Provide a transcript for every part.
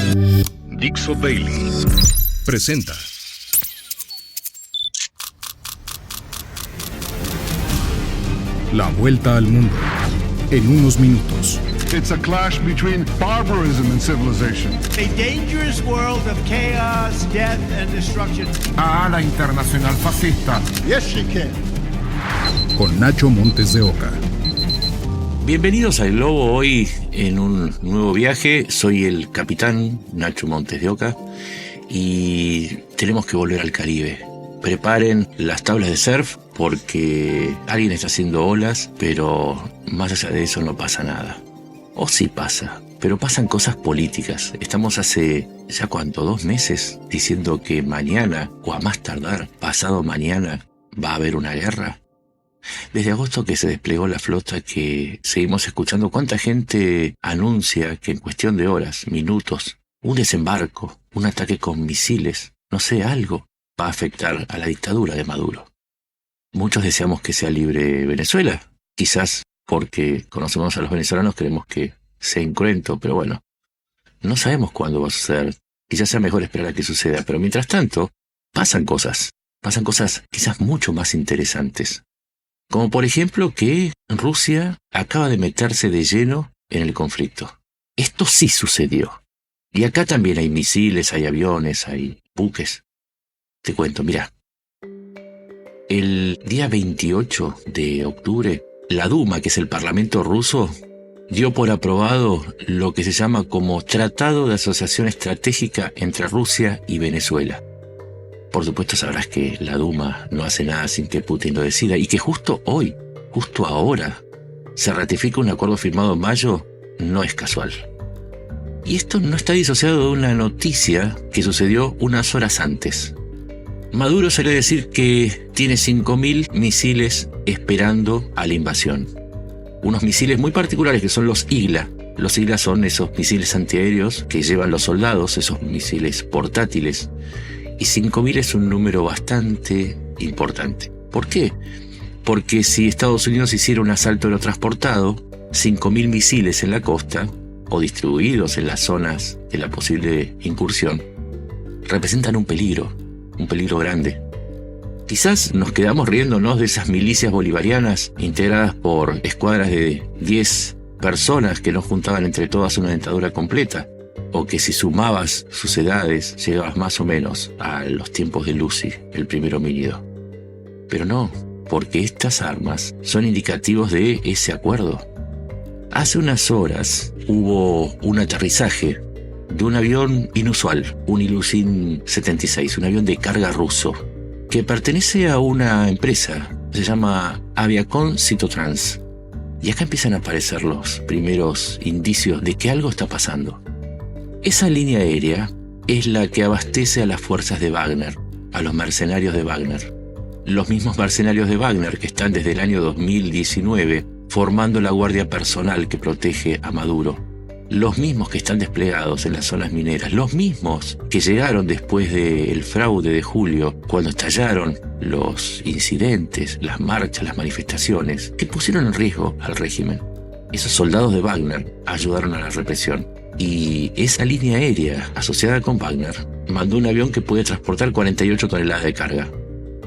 Dixo Bailey presenta La Vuelta al Mundo en unos minutos. It's a clash between barbarism and civilization. A dangerous world of chaos, death and destruction. La internacional fascista. Yes, she can. Con Nacho Montes de Oca. Bienvenidos al Globo, hoy en un nuevo viaje. Soy el capitán Nacho Montes de Oca y tenemos que volver al Caribe. Preparen las tablas de surf porque alguien está haciendo olas, pero más allá de eso no pasa nada. O sí pasa, pero pasan cosas políticas. Estamos hace, ¿ya cuánto? 2 meses diciendo que mañana, o a más tardar, pasado mañana, va a haber una guerra. Desde agosto que se desplegó la flota, que seguimos escuchando cuánta gente anuncia que en cuestión de horas, minutos, un desembarco, un ataque con misiles, no sé, algo, va a afectar a la dictadura de Maduro. Muchos deseamos que sea libre Venezuela, quizás porque conocemos a los venezolanos, creemos que sea incruento, pero bueno, no sabemos cuándo va a suceder. Quizás sea mejor esperar a que suceda, pero mientras tanto, pasan cosas quizás mucho más interesantes. Como por ejemplo que Rusia acaba de meterse de lleno en el conflicto. Esto sí sucedió. Y acá también hay misiles, hay aviones, hay buques. Te cuento, mirá. El día 28 de octubre, la Duma, que es el Parlamento ruso, dio por aprobado lo que se llama como Tratado de Asociación Estratégica entre Rusia y Venezuela. Por supuesto sabrás que la Duma no hace nada sin que Putin lo decida y que justo hoy, justo ahora, se ratifica un acuerdo firmado en mayo, no es casual. Y esto no está disociado de una noticia que sucedió unas horas antes. Maduro salió a decir que tiene 5.000 misiles esperando a la invasión. Unos misiles muy particulares que son los IGLA. Los IGLA son esos misiles antiaéreos que llevan los soldados, esos misiles portátiles. Y 5.000 es un número bastante importante. ¿Por qué? Porque si Estados Unidos hiciera un asalto aerotransportado, 5.000 misiles en la costa, o distribuidos en las zonas de la posible incursión, representan un peligro grande. Quizás nos quedamos riéndonos de esas milicias bolivarianas integradas por escuadras de 10 personas que no juntaban entre todas una dentadura completa, o que si sumabas sus edades llegabas más o menos a los tiempos de Lucy, el primer homínido. Pero no, porque estas armas son indicativos de ese acuerdo. Hace unas horas hubo un aterrizaje de un avión inusual, un Ilyushin-76, un avión de carga ruso, que pertenece a una empresa, se llama Aviacon Citotrans. Y acá empiezan a aparecer los primeros indicios de que algo está pasando. Esa línea aérea es la que abastece a las fuerzas de Wagner, a los mercenarios de Wagner. Los mismos mercenarios de Wagner que están desde el año 2019 formando la guardia personal que protege a Maduro. Los mismos que están desplegados en las zonas mineras, los mismos que llegaron después del fraude de julio, cuando estallaron los incidentes, las marchas, las manifestaciones, que pusieron en riesgo al régimen. Esos soldados de Wagner ayudaron a la represión. Y esa línea aérea asociada con Wagner mandó un avión que puede transportar 48 toneladas de carga.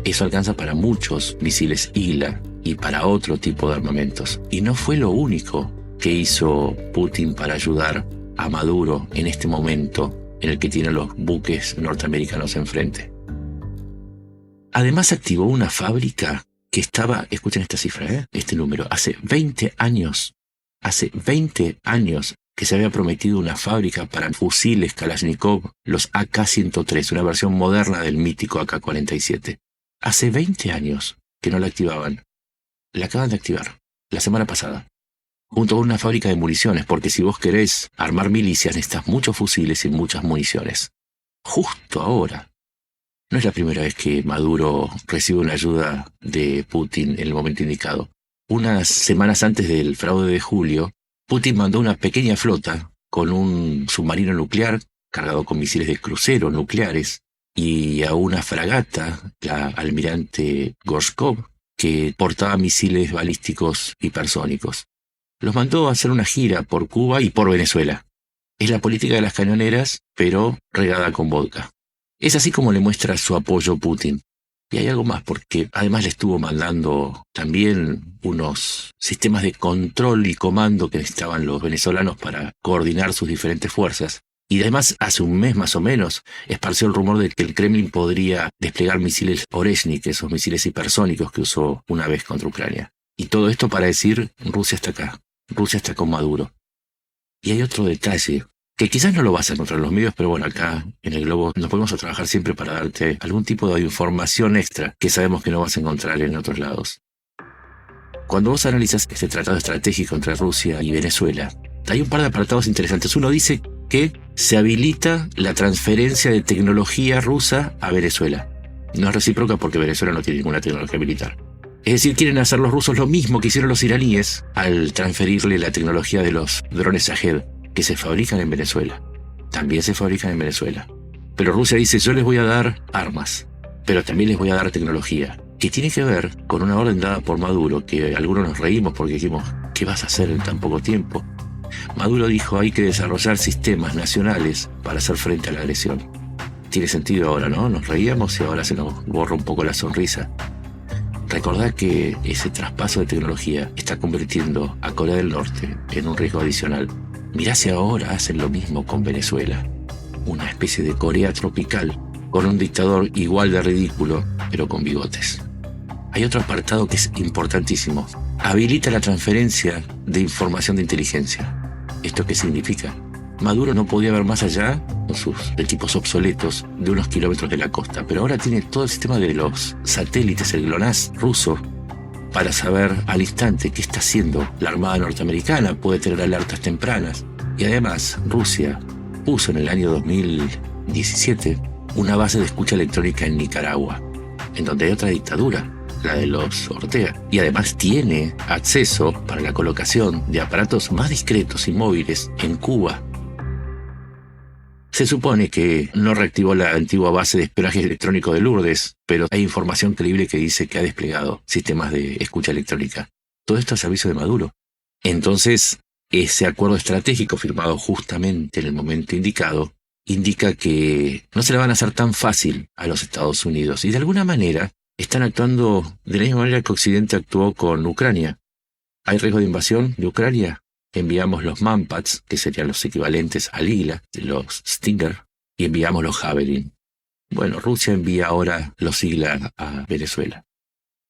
Eso alcanza para muchos misiles IGLA y para otro tipo de armamentos. Y no fue lo único que hizo Putin para ayudar a Maduro en este momento en el que tiene los buques norteamericanos enfrente. Además activó una fábrica que estaba, escuchen esta cifra, este número, hace 20 años que se había prometido una fábrica para fusiles Kalashnikov, los AK-103, una versión moderna del mítico AK-47. Hace 20 años que no la activaban. La acaban de activar, la semana pasada, junto con una fábrica de municiones, porque si vos querés armar milicias necesitas muchos fusiles y muchas municiones. Justo ahora. No es la primera vez que Maduro recibe una ayuda de Putin en el momento indicado. Unas semanas antes del fraude de julio, Putin mandó una pequeña flota con un submarino nuclear cargado con misiles de crucero nucleares y a una fragata, la almirante Gorshkov, que portaba misiles balísticos hipersónicos. Los mandó a hacer una gira por Cuba y por Venezuela. Es la política de las cañoneras, pero regada con vodka. Es así como le muestra su apoyo Putin. Y hay algo más, porque además le estuvo mandando también unos sistemas de control y comando que necesitaban los venezolanos para coordinar sus diferentes fuerzas. Y además, hace un mes más o menos, esparció el rumor de que el Kremlin podría desplegar misiles Oreshnik, esos misiles hipersónicos que usó una vez contra Ucrania. Y todo esto para decir, Rusia está acá, Rusia está con Maduro. Y hay otro detalle, que quizás no lo vas a encontrar en los medios, pero bueno, acá en el Globo nos podemos trabajar siempre para darte algún tipo de información extra que sabemos que no vas a encontrar en otros lados. Cuando vos analizas este tratado estratégico entre Rusia y Venezuela, hay un par de apartados interesantes. Uno dice que se habilita la transferencia de tecnología rusa a Venezuela. No es recíproca porque Venezuela no tiene ninguna tecnología militar. Es decir, quieren hacer los rusos lo mismo que hicieron los iraníes al transferirle la tecnología de los drones Shahed, que se fabrican en Venezuela. También se fabrican en Venezuela. Pero Rusia dice, yo les voy a dar armas, pero también les voy a dar tecnología, que tiene que ver con una orden dada por Maduro, que algunos nos reímos porque dijimos, ¿qué vas a hacer en tan poco tiempo? Maduro dijo, hay que desarrollar sistemas nacionales para hacer frente a la agresión. Tiene sentido ahora, ¿no? Nos reíamos y ahora se nos borra un poco la sonrisa. Recordad que ese traspaso de tecnología está convirtiendo a Corea del Norte en un riesgo adicional. Mirá si ahora hacen lo mismo con Venezuela. Una especie de Corea tropical, con un dictador igual de ridículo, pero con bigotes. Hay otro apartado que es importantísimo. Habilita la transferencia de información de inteligencia. ¿Esto qué significa? Maduro no podía ver más allá, con sus equipos obsoletos, de unos kilómetros de la costa, pero ahora tiene todo el sistema de los satélites, el GLONASS ruso, para saber al instante qué está haciendo la Armada norteamericana, puede tener alertas tempranas. Y además, Rusia puso en el año 2017 una base de escucha electrónica en Nicaragua, en donde hay otra dictadura, la de los Ortega, y además tiene acceso para la colocación de aparatos más discretos y móviles en Cuba. Se supone que no reactivó la antigua base de espionaje electrónico de Lourdes, pero hay información creíble que dice que ha desplegado sistemas de escucha electrónica. Todo esto es aviso de Maduro. Entonces, ese acuerdo estratégico firmado justamente en el momento indicado, indica que no se le van a hacer tan fácil a los Estados Unidos. Y de alguna manera, están actuando de la misma manera que Occidente actuó con Ucrania. ¿Hay riesgo de invasión de Ucrania? Enviamos los Manpads, que serían los equivalentes al Águila, los Stinger, y enviamos los Javelin. Bueno, Rusia envía ahora los Águila a Venezuela.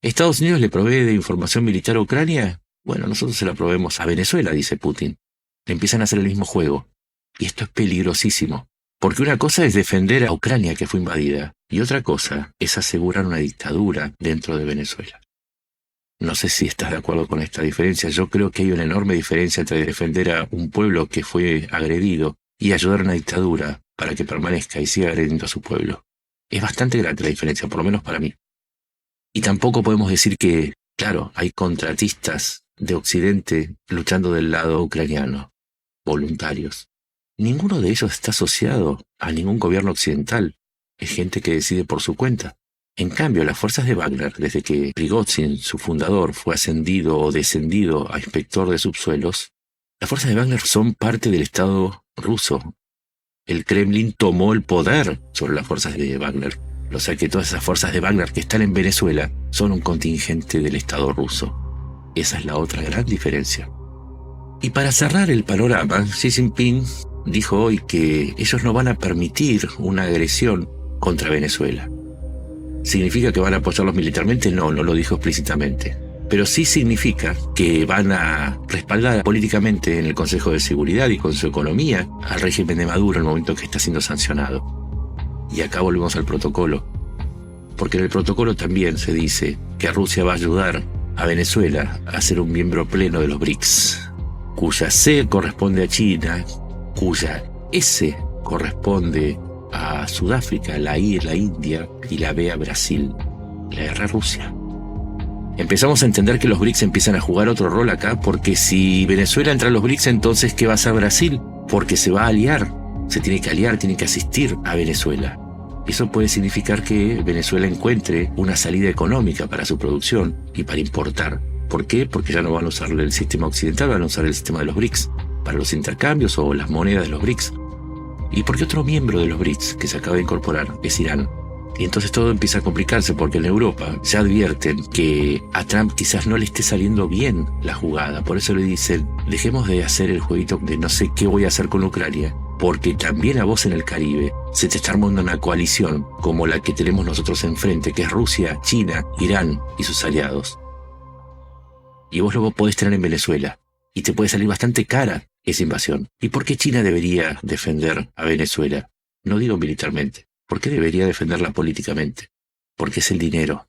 ¿Estados Unidos le provee de información militar a Ucrania? Bueno, nosotros se la proveemos a Venezuela, dice Putin. Empiezan a hacer el mismo juego. Y esto es peligrosísimo. Porque una cosa es defender a Ucrania que fue invadida, y otra cosa es asegurar una dictadura dentro de Venezuela. No sé si estás de acuerdo con esta diferencia. Yo creo que hay una enorme diferencia entre defender a un pueblo que fue agredido y ayudar a una dictadura para que permanezca y siga agrediendo a su pueblo. Es bastante grande la diferencia, por lo menos para mí. Y tampoco podemos decir que, claro, hay contratistas de Occidente luchando del lado ucraniano, voluntarios. Ninguno de ellos está asociado a ningún gobierno occidental. Es gente que decide por su cuenta. En cambio, las fuerzas de Wagner, desde que Prigozhin, su fundador, fue ascendido o descendido a inspector de subsuelos, las fuerzas de Wagner son parte del Estado ruso. El Kremlin tomó el poder sobre las fuerzas de Wagner. O sea que todas esas fuerzas de Wagner que están en Venezuela son un contingente del Estado ruso. Esa es la otra gran diferencia. Y para cerrar el panorama, Xi Jinping dijo hoy que ellos no van a permitir una agresión contra Venezuela. ¿Significa que van a apoyarlos militarmente? No, no lo dijo explícitamente. Pero sí significa que van a respaldar políticamente en el Consejo de Seguridad y con su economía al régimen de Maduro en el momento que está siendo sancionado. Y acá volvemos al protocolo. Porque en el protocolo también se dice que Rusia va a ayudar a Venezuela a ser un miembro pleno de los BRICS, cuya C corresponde a China, cuya S corresponde a Sudáfrica, la I a la India y la B a Brasil. La R a Rusia. Empezamos a entender que los BRICS empiezan a jugar otro rol acá, porque si Venezuela entra a los BRICS, entonces ¿qué va a hacer Brasil? Porque se va a aliar, se tiene que aliar, tiene que asistir a Venezuela. Eso puede significar que Venezuela encuentre una salida económica para su producción y para importar. ¿Por qué? Porque ya no van a usar el sistema occidental, van a usar el sistema de los BRICS para los intercambios o las monedas de los BRICS. Y porque otro miembro de los BRICS que se acaba de incorporar es Irán. Y entonces todo empieza a complicarse porque en Europa ya advierten que a Trump quizás no le esté saliendo bien la jugada. Por eso le dicen, dejemos de hacer el jueguito de no sé qué voy a hacer con Ucrania, porque también a vos en el Caribe se te está armando una coalición como la que tenemos nosotros enfrente, que es Rusia, China, Irán y sus aliados. Y vos lo podés tener en Venezuela, y te puede salir bastante cara esa invasión. ¿Y por qué China debería defender a Venezuela? No digo militarmente. ¿Por qué debería defenderla políticamente? Porque es el dinero.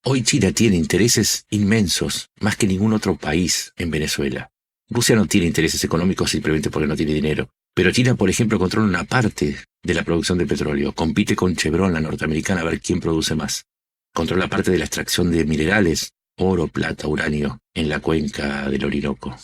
Hoy China tiene intereses inmensos, más que ningún otro país en Venezuela. Rusia no tiene intereses económicos simplemente porque no tiene dinero. Pero China, por ejemplo, controla una parte de la producción de petróleo. Compite con Chevron, la norteamericana, a ver quién produce más. Controla parte de la extracción de minerales, oro, plata, uranio, en la cuenca del Orinoco.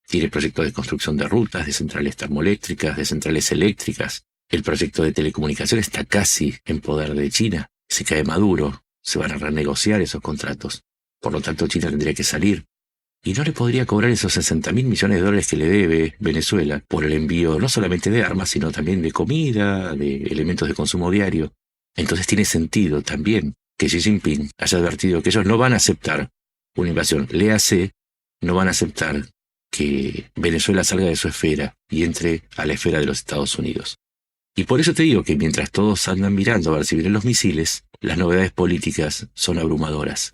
Tiene proyectos de construcción de rutas, de centrales termoeléctricas, de centrales eléctricas. El proyecto de telecomunicación está casi en poder de China. Si cae Maduro, se van a renegociar esos contratos. Por lo tanto, China tendría que salir. Y no le podría cobrar esos 60.000 millones de dólares que le debe Venezuela por el envío no solamente de armas, sino también de comida, de elementos de consumo diario. Entonces tiene sentido también que Xi Jinping haya advertido que ellos no van a aceptar una invasión. Léase, no van a aceptar que Venezuela salga de su esfera y entre a la esfera de los Estados Unidos. Y por eso te digo que mientras todos andan mirando a ver si vienen los misiles, las novedades políticas son abrumadoras.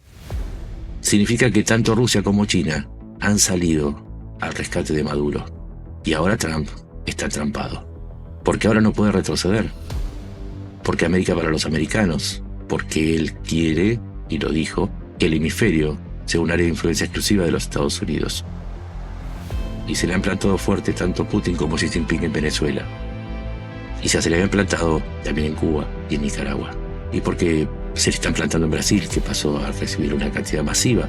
Significa que tanto Rusia como China han salido al rescate de Maduro. Y ahora Trump está atrampado. Porque ahora no puede retroceder. Porque América para los americanos. Porque él quiere, y lo dijo, que el hemisferio sea un área de influencia exclusiva de los Estados Unidos. Y se le han plantado fuerte tanto Putin como Xi Jinping en Venezuela. Y ya se le habían plantado también en Cuba y en Nicaragua. Y porque se le están plantando en Brasil, que pasó a recibir una cantidad masiva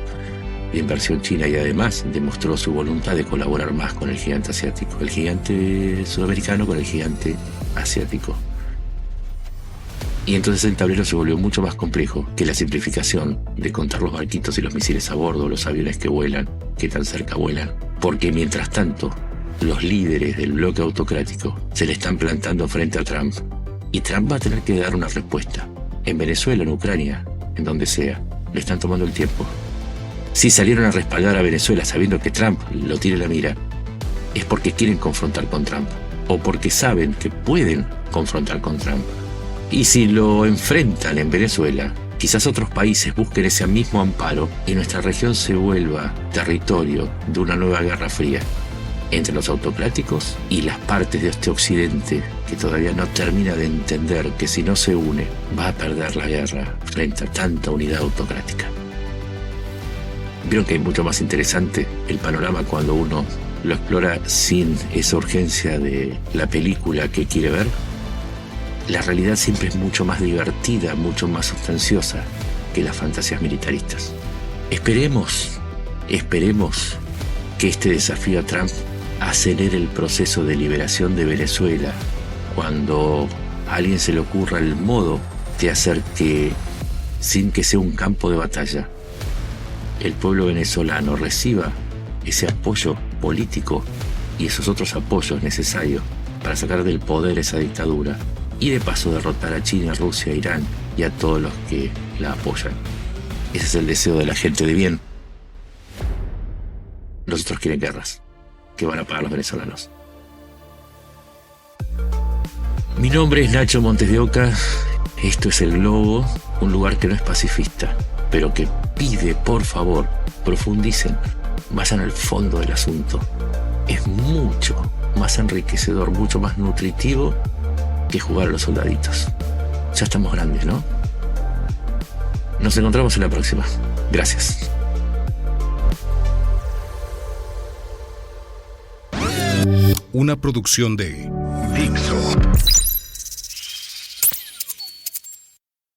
de inversión china y además demostró su voluntad de colaborar más con el gigante asiático. El gigante sudamericano con el gigante asiático. Y entonces el tablero se volvió mucho más complejo que la simplificación de contar los barquitos y los misiles a bordo, los aviones que vuelan, que tan cerca vuelan. Porque mientras tanto, los líderes del bloque autocrático se le están plantando frente a Trump. Y Trump va a tener que dar una respuesta. En Venezuela, en Ucrania, en donde sea, le están tomando el tiempo. Si salieron a respaldar a Venezuela sabiendo que Trump lo tiene en la mira, es porque quieren confrontar con Trump. O porque saben que pueden confrontar con Trump. Y si lo enfrentan en Venezuela, quizás otros países busquen ese mismo amparo y nuestra región se vuelva territorio de una nueva guerra fría entre los autocráticos y las partes de este occidente que todavía no termina de entender que si no se une va a perder la guerra frente a tanta unidad autocrática. Vieron que es mucho más interesante el panorama cuando uno lo explora sin esa urgencia de la película que quiere ver. La realidad siempre es mucho más divertida, mucho más sustanciosa que las fantasías militaristas. Esperemos que este desafío a Trump acelere el proceso de liberación de Venezuela cuando a alguien se le ocurra el modo de hacer que, sin que sea un campo de batalla, el pueblo venezolano reciba ese apoyo político y esos otros apoyos necesarios para sacar del poder esa dictadura y de paso derrotar a China, Rusia, Irán y a todos los que la apoyan. Ese es el deseo de la gente de bien. Los otros quieren guerras que van a pagar los venezolanos. Mi nombre es Nacho Montes de Oca. Esto es El Globo, un lugar que no es pacifista, pero que pide, por favor, profundicen, vayan al fondo del asunto. Es mucho más enriquecedor, mucho más nutritivo que jugar a los soldaditos. Ya estamos grandes, ¿no? Nos encontramos en la próxima. Gracias. Una producción de Dixo.